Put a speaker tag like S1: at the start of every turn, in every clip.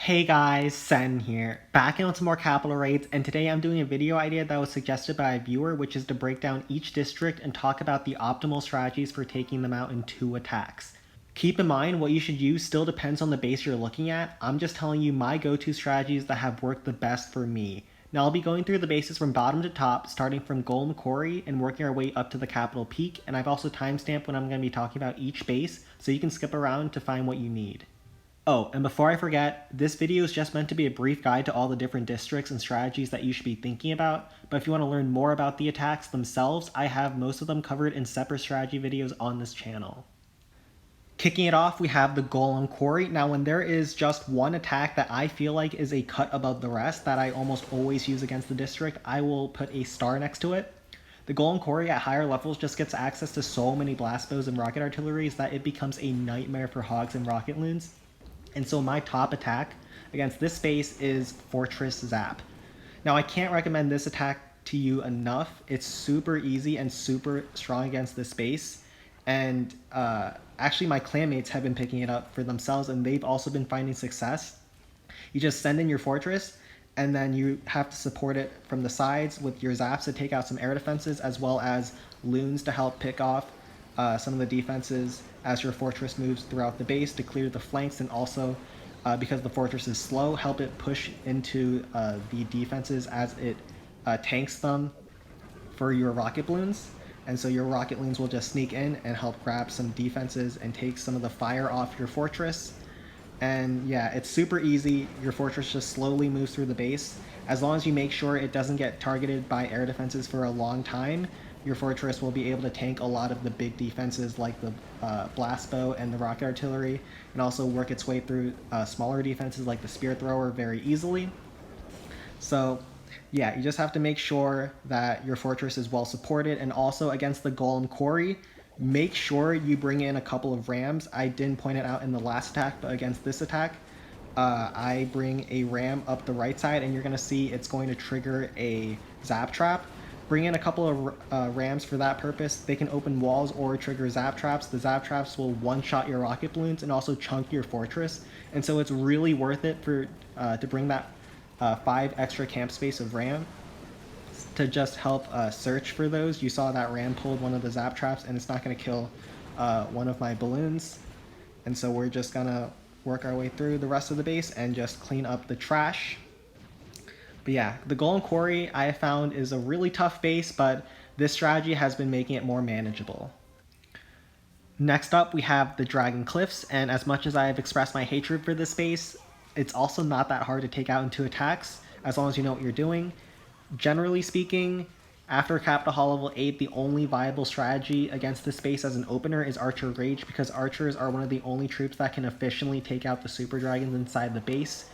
S1: Hey guys, Sen here, back in with some more capital raids, and today I'm doing a video idea that was suggested by a viewer, which is to break down each district and talk about the optimal strategies for taking them out in 2 attacks. Keep in mind, what you should use still depends on the base you're looking at. I'm just telling you my go-to strategies that have worked the best for me. Now I'll be going through the bases from bottom to top, starting from Golem Quarry and working our way up to the capital peak, and I've also timestamped when I'm going to be talking about each base, so you can skip around to find what you need. Oh, and before I forget, this video is just meant to be a brief guide to all the different districts and strategies that you should be thinking about, but if you want to learn more about the attacks themselves, I have most of them covered in separate strategy videos on this channel. Kicking it off, we have the Golem Quarry. Now, when there is just one attack that I feel like is a cut above the rest that I almost always use against the district, I will put a star next to it. The Golem Quarry at higher levels just gets access to so many blast bows and rocket artilleries that it becomes a nightmare for hogs and rocket loons. And so my top attack against this space is Fortress Zap. Now I can't recommend this attack to you enough. It's super easy and super strong against this space. And actually my clanmates have been picking it up for themselves and they've also been finding success. You just send in your fortress and then you have to support it from the sides with your zaps to take out some air defenses, as well as loons to help pick off some of the defenses as your fortress moves throughout the base to clear the flanks, and also because the fortress is slow, help it push into the defenses as it tanks them for your rocket balloons. And so your rocket balloons will just sneak in and help grab some defenses and take some of the fire off your fortress. And yeah, it's super easy. Your fortress just slowly moves through the base. As long as you make sure it doesn't get targeted by air defenses for a long time, your fortress will be able to tank a lot of the big defenses like the blast bow and the rocket artillery, and also work its way through smaller defenses like the spear thrower very easily. So yeah, you just have to make sure that your fortress is well supported. And also against the Golem Quarry, make sure you bring in a couple of rams. I didn't point it out in the last attack, but against this attack, I bring a ram up the right side, and you're going to see it's going to trigger a zap trap. Bring in a couple of rams for that purpose. They can open walls or trigger zap traps. The zap traps will one-shot your rocket balloons and also chunk your fortress. And so it's really worth it for to bring that 5 extra camp space of ram to just help search for those. You saw that ram pulled one of the zap traps, and it's not going to kill one of my balloons. And so we're just going to work our way through the rest of the base and just clean up the trash. But yeah, the Golem Quarry I have found is a really tough base, but this strategy has been making it more manageable. Next up, we have the Dragon Cliffs, and as much as I have expressed my hatred for this base, it's also not that hard to take out in 2 attacks, as long as you know what you're doing. Generally speaking, after Capital Hall level 8, the only viable strategy against this base as an opener is Archer Rage, because archers are one of the only troops that can efficiently take out the super dragons inside the base.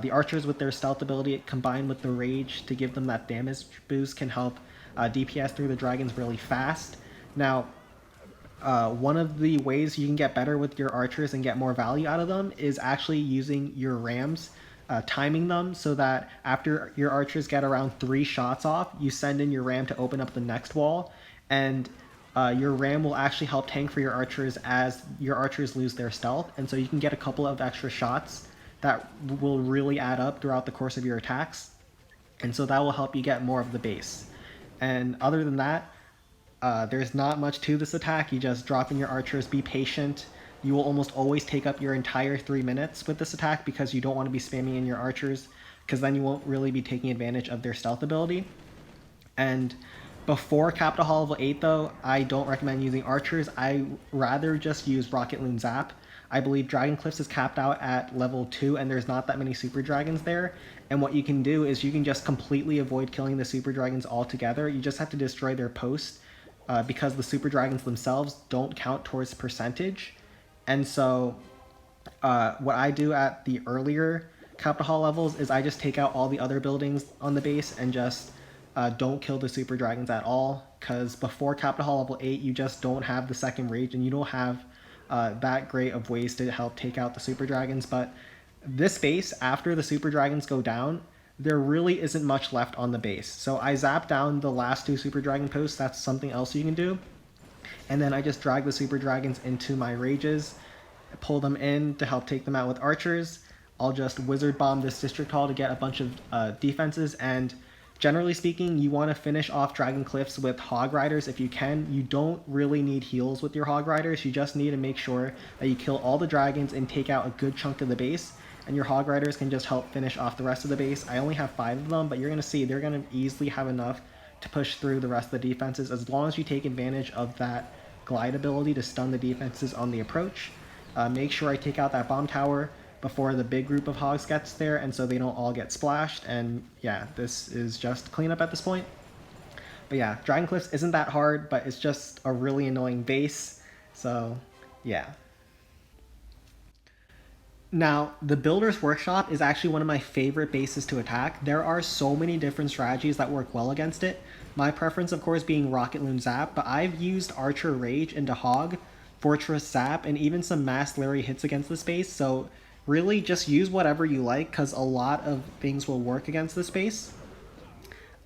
S1: The archers with their stealth ability combined with the rage to give them that damage boost can help DPS through the dragons really fast. Now, one of the ways you can get better with your archers and get more value out of them is actually using your rams, timing them so that after your archers get around 3 shots off, you send in your ram to open up the next wall, and your ram will actually help tank for your archers as your archers lose their stealth, and so you can get a couple of extra shots that will really add up throughout the course of your attacks, and so that will help you get more of the base. And other than that, there's not much to this attack. You just drop in your archers, be patient. You will almost always take up your entire 3 minutes with this attack because you don't want to be spamming in your archers, because then you won't really be taking advantage of their stealth ability. And before Capital Hall level 8 though, I don't recommend using archers. I rather just use Rocket Loon Zap. I believe Dragon Cliffs is capped out at level 2 and there's not that many super dragons there. And what you can do is you can just completely avoid killing the super dragons altogether. You just have to destroy their post because the super dragons themselves don't count towards percentage. And so what I do at the earlier Capital Hall levels is I just take out all the other buildings on the base and just don't kill the super dragons at all, because before Capital Hall level 8 you just don't have the second rage and you don't have that great of ways to help take out the super dragons. But this base, after the super dragons go down, there really isn't much left on the base. So I zap down the last 2 super dragon posts. That's something else you can do. And then I just drag the super dragons into my rages, pull them in to help take them out with archers. I'll just wizard bomb this district hall to get a bunch of defenses. And generally speaking, you want to finish off Dragon Cliffs with Hog Riders if you can. You don't really need heals with your Hog Riders. You just need to make sure that you kill all the dragons and take out a good chunk of the base. And your Hog Riders can just help finish off the rest of the base. I only have 5 of them, but you're going to see they're going to easily have enough to push through the rest of the defenses as long as you take advantage of that glide ability to stun the defenses on the approach. Make sure I take out that bomb tower before the big group of hogs gets there, and so they don't all get splashed. And yeah, this is just cleanup at this point. But yeah, Dragon Cliffs isn't that hard, but it's just a really annoying base. So yeah. Now, the Builder's Workshop is actually one of my favorite bases to attack. There are so many different strategies that work well against it. My preference, of course, being Rocket Loon Zap, but I've used Archer Rage into Hog, Fortress Zap, and even some Mass Larry hits against this base, so really just use whatever you like, because a lot of things will work against this base.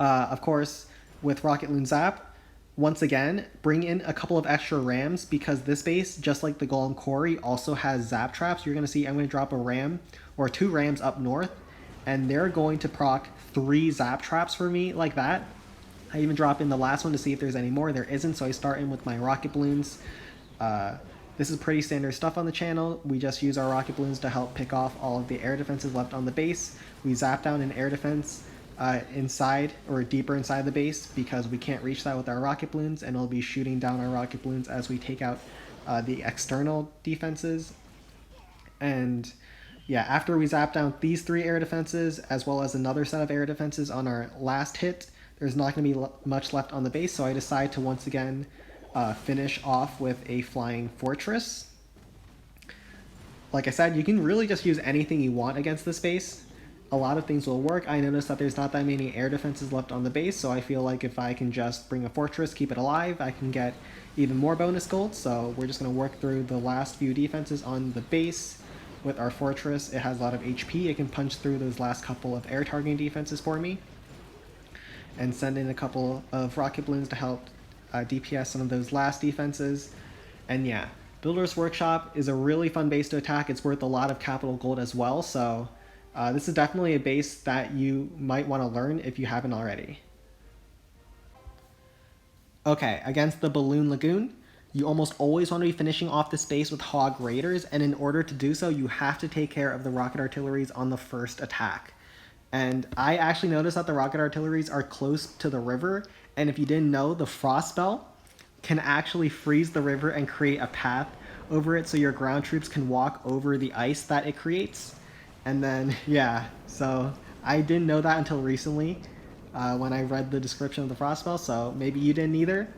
S1: Of course, with Rocket Loon Zap, once again, bring in a couple of extra rams because this base, just like the Golem Quarry, also has zap traps. You're going to see I'm going to drop a ram or 2 rams up north, and they're going to proc 3 zap traps for me like that. I even drop in the last one to see if there's any more. There isn't, so I start in with my rocket balloons. This is pretty standard stuff on the channel. We just use our rocket balloons to help pick off all of the air defenses left on the base. We zap down an air defense inside or deeper inside the base because we can't reach that with our rocket balloons, and it'll be shooting down our rocket balloons as we take out the external defenses. And yeah, after we zap down these 3 air defenses as well as another set of air defenses on our last hit, there's not going to be much left on the base, so I decide to once again finish off with a flying fortress. Like I said, you can really just use anything you want against this base. A lot of things will work. I noticed that there's not that many air defenses left on the base, so I feel like if I can just bring a fortress, keep it alive, I can get even more bonus gold. So we're just going to work through the last few defenses on the base with our fortress. It has a lot of HP. It can punch through those last couple of air targeting defenses for me, and send in a couple of rocket balloons to help DPS some of those last defenses. And yeah, Builder's Workshop is a really fun base to attack. It's worth a lot of capital gold as well, so this is definitely a base that you might want to learn if you haven't already. Okay, against the Balloon Lagoon, you almost always want to be finishing off this base with Hog Raiders, and in order to do so, you have to take care of the Rocket Artilleries on the first attack. And I actually noticed that the Rocket Artilleries are close to the river, and if you didn't know, the Frost Spell can actually freeze the river and create a path over it so your ground troops can walk over the ice that it creates. And then, yeah, so I didn't know that until recently when I read the description of the Frost Spell, so maybe you didn't either,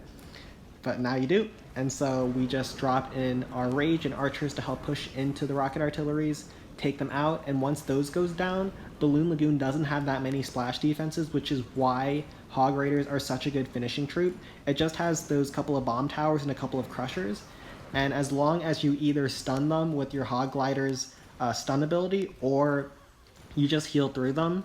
S1: but now you do. And so we just drop in our Rage and Archers to help push into the Rocket Artilleries, take them out, and once those goes down, Balloon Lagoon doesn't have that many splash defenses, which is why Hog Raiders are such a good finishing troop. It just has those couple of bomb towers and a couple of crushers, and as long as you either stun them with your Hog Gliders stun ability, or you just heal through them,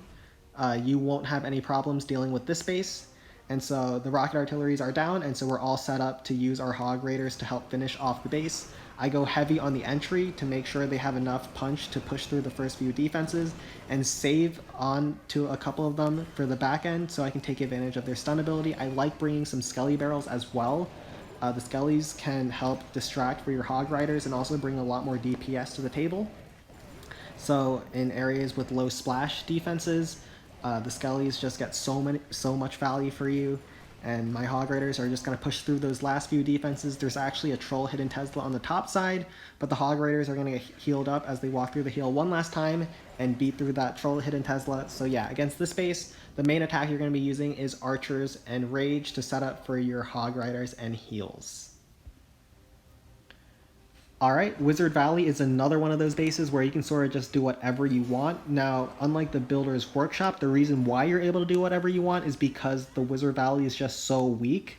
S1: you won't have any problems dealing with this base. And so the Rocket Artilleries are down, and so we're all set up to use our Hog Raiders to help finish off the base. I go heavy on the entry to make sure they have enough punch to push through the first few defenses, and save on to a couple of them for the back end so I can take advantage of their stun ability. I like bringing some Skelly Barrels as well. The Skellies can help distract for your Hog Riders and also bring a lot more DPS to the table. So in areas with low splash defenses, the Skellies just get so much value for you, and my Hog Riders are just going to push through those last few defenses. There's actually a Troll Hidden Tesla on the top side, but the Hog Riders are going to get healed up as they walk through the heal one last time and beat through that Troll Hidden Tesla. So yeah, against this base, the main attack you're going to be using is Archers and Rage to set up for your Hog Riders and heals. Alright, Wizard Valley is another one of those bases where you can sort of just do whatever you want. Now, unlike the Builder's Workshop, the reason why you're able to do whatever you want is because the Wizard Valley is just so weak.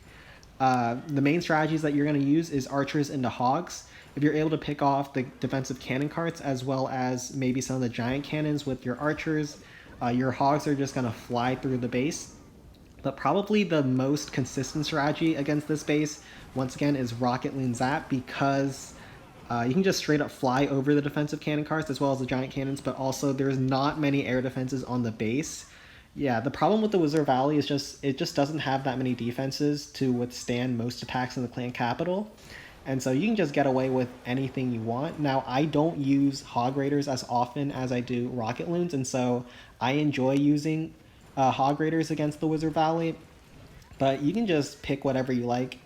S1: The main strategies that you're going to use is Archers into Hogs. If you're able to pick off the defensive cannon carts as well as maybe some of the giant cannons with your Archers, your Hogs are just going to fly through the base. But probably the most consistent strategy against this base, once again, is Rocket Loon Zap, because You can just straight up fly over the defensive cannon carts as well as the giant cannons, but also there's not many air defenses on the base. Yeah, the problem with the Wizard Valley is it just doesn't have that many defenses to withstand most attacks in the clan capital. And so you can just get away with anything you want. Now, I don't use Hog Raiders as often as I do Rocket Loons, and so I enjoy using Hog Raiders against the Wizard Valley. But you can just pick whatever you like.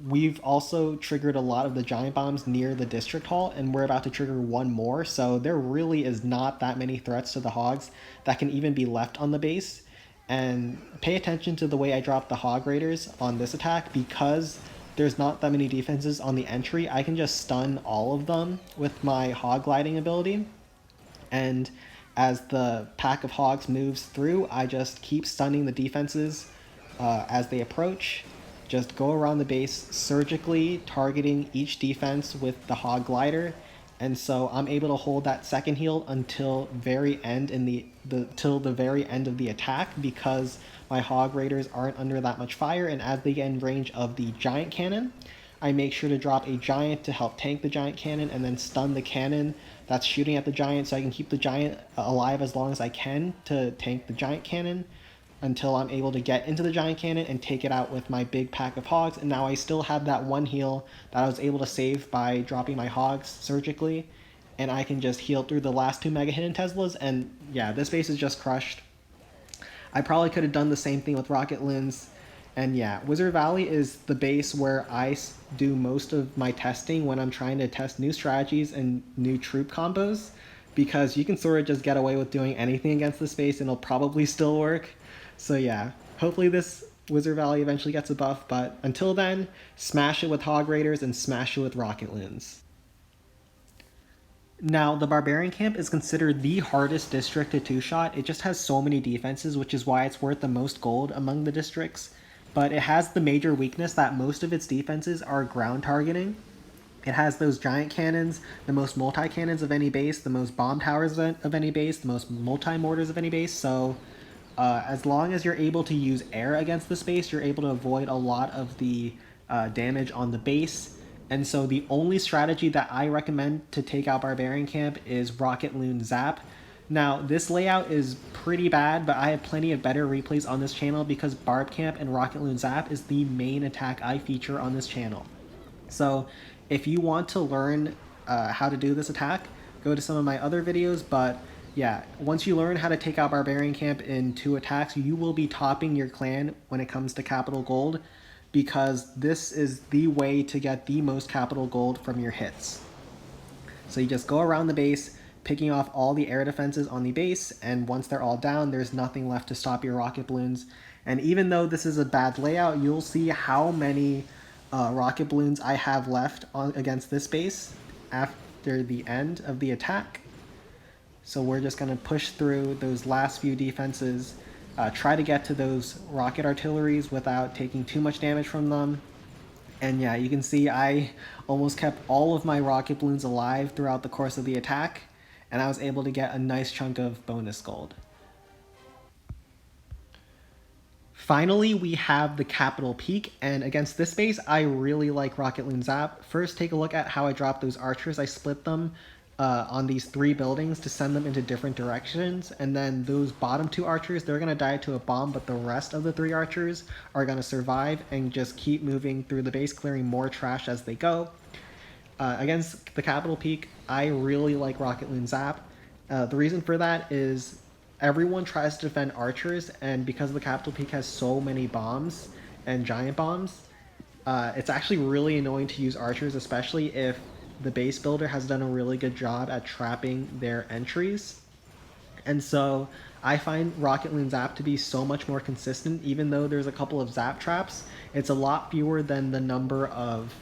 S1: We've also triggered a lot of the giant bombs near the district hall, and we're about to trigger one more, so there really is not that many threats to the hogs that can even be left on the base. And pay attention to the way I drop the hog raiders on this attack, because there's not that many defenses on the entry. I can just stun all of them with my hog gliding ability, and as the pack of hogs moves through, I just keep stunning the defenses as they approach. Just go around the base surgically, targeting each defense with the hog glider, and so I'm able to hold that second heal until very end till the very end of the attack, because my hog raiders aren't under that much fire, and as they get in range of the giant cannon, I make sure to drop a giant to help tank the giant cannon and then stun the cannon that's shooting at the giant, so I can keep the giant alive as long as I can to tank the giant cannon until I'm able to get into the giant cannon and take it out with my big pack of hogs. And now I still have that one heal that I was able to save by dropping my hogs surgically, and I can just heal through the last 2 Mega Hidden Teslas, and yeah, this base is just crushed. I probably could have done the same thing with Rocket Loons. And yeah, Wizard Valley is the base where I do most of my testing when I'm trying to test new strategies and new troop combos, because you can sort of just get away with doing anything against this base and it'll probably still work. So yeah, hopefully this Wizard Valley eventually gets a buff, but until then, smash it with Hog Raiders and smash it with Rocket Loons. Now, the Barbarian Camp is considered the hardest district to two-shot. It just has so many defenses, which is why it's worth the most gold among the districts. But it has the major weakness that most of its defenses are ground targeting. It has those giant cannons, the most multi-cannons of any base, the most bomb towers of any base, the most multi-mortars of any base, so as long as you're able to use air against the space, you're able to avoid a lot of the damage on the base. And so the only strategy that I recommend to take out Barbarian Camp is Rocket Loon Zap. Now, this layout is pretty bad, but I have plenty of better replays on this channel because Barb Camp and Rocket Loon Zap is the main attack I feature on this channel. So if you want to learn how to do this attack, go to some of my other videos, but yeah, once you learn how to take out Barbarian Camp in 2 attacks, you will be topping your clan when it comes to capital gold, because this is the way to get the most capital gold from your hits. So you just go around the base, picking off all the air defenses on the base, and once they're all down, there's nothing left to stop your rocket balloons. And even though this is a bad layout, you'll see how many rocket balloons I have left against this base after the end of the attack. So we're just going to push through those last few defenses, try to get to those rocket artilleries without taking too much damage from them. And yeah, you can see I almost kept all of my rocket balloons alive throughout the course of the attack, and I was able to get a nice chunk of bonus gold. Finally, we have the Capital Peak, and against this base, I really like Rocket Loon Zap. First, take a look at how I dropped those archers. I split them on these 3 buildings to send them into different directions, and then those bottom 2 archers, they're going to die to a bomb, but the rest of the 3 archers are going to survive and just keep moving through the base, clearing more trash as they go. Against the Capital Peak, I really like Rocket Loon Zap. The reason for that is everyone tries to defend archers, and because the Capital Peak has so many bombs and giant bombs, it's actually really annoying to use archers, especially if the base builder has done a really good job at trapping their entries. And so I find Rocket Loon Zap to be so much more consistent. Even though there's a couple of zap traps, it's a lot fewer than the number of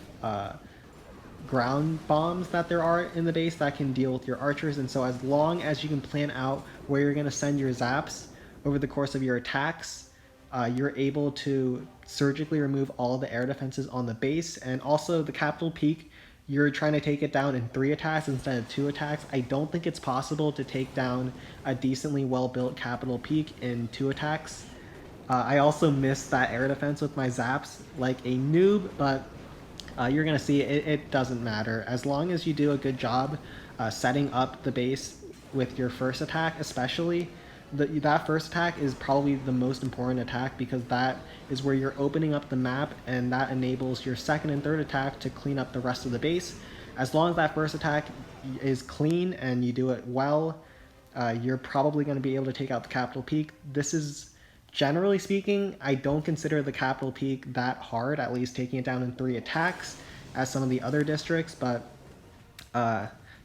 S1: ground bombs that there are in the base that can deal with your archers. And so as long as you can plan out where you're going to send your zaps over the course of your attacks, you're able to surgically remove all the air defenses on the base. And also the Capital Peak, you're trying to take it down in 3 attacks instead of 2 attacks. I don't think it's possible to take down a decently well-built Capital Peak in 2 attacks. I also missed that air defense with my zaps like a noob, but you're going to see it doesn't matter. As long as you do a good job setting up the base with your first attack especially, that first attack is probably the most important attack because that is where you're opening up the map, and that enables your second and third attack to clean up the rest of the base. As long as that first attack is clean and you do it well, you're probably going to be able to take out the capital peak. This is, generally speaking, I don't consider the capital peak that hard, at least taking it down in 3 attacks as some of the other districts, but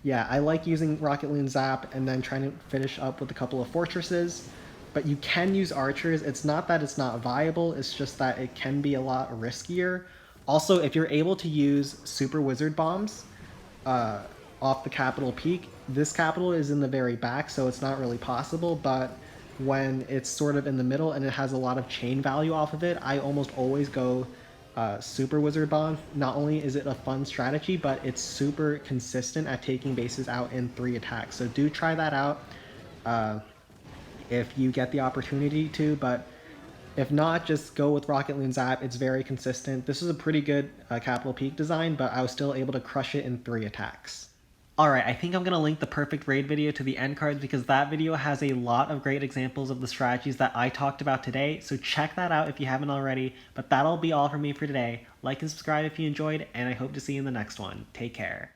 S1: yeah, I like using Rocket Loon Zap and then trying to finish up with a couple of fortresses. But you can use archers. It's not that it's not viable, it's just that it can be a lot riskier. Also, if you're able to use super wizard bombs off the capital peak, this capital is in the very back, so it's not really possible, but when it's sort of in the middle and it has a lot of chain value off of it, I almost always go super wizard bomb. Not only is it a fun strategy, but it's super consistent at taking bases out in 3 attacks. So do try that out if you get the opportunity to, but if not, just go with Rocket Loon Zap. It's very consistent. This is a pretty good capital peak design, but I was still able to crush it in 3 attacks. Alright, I think I'm going to link the perfect raid video to the end cards because that video has a lot of great examples of the strategies that I talked about today, so check that out if you haven't already. But that'll be all from me for today. Like and subscribe if you enjoyed, and I hope to see you in the next one. Take care.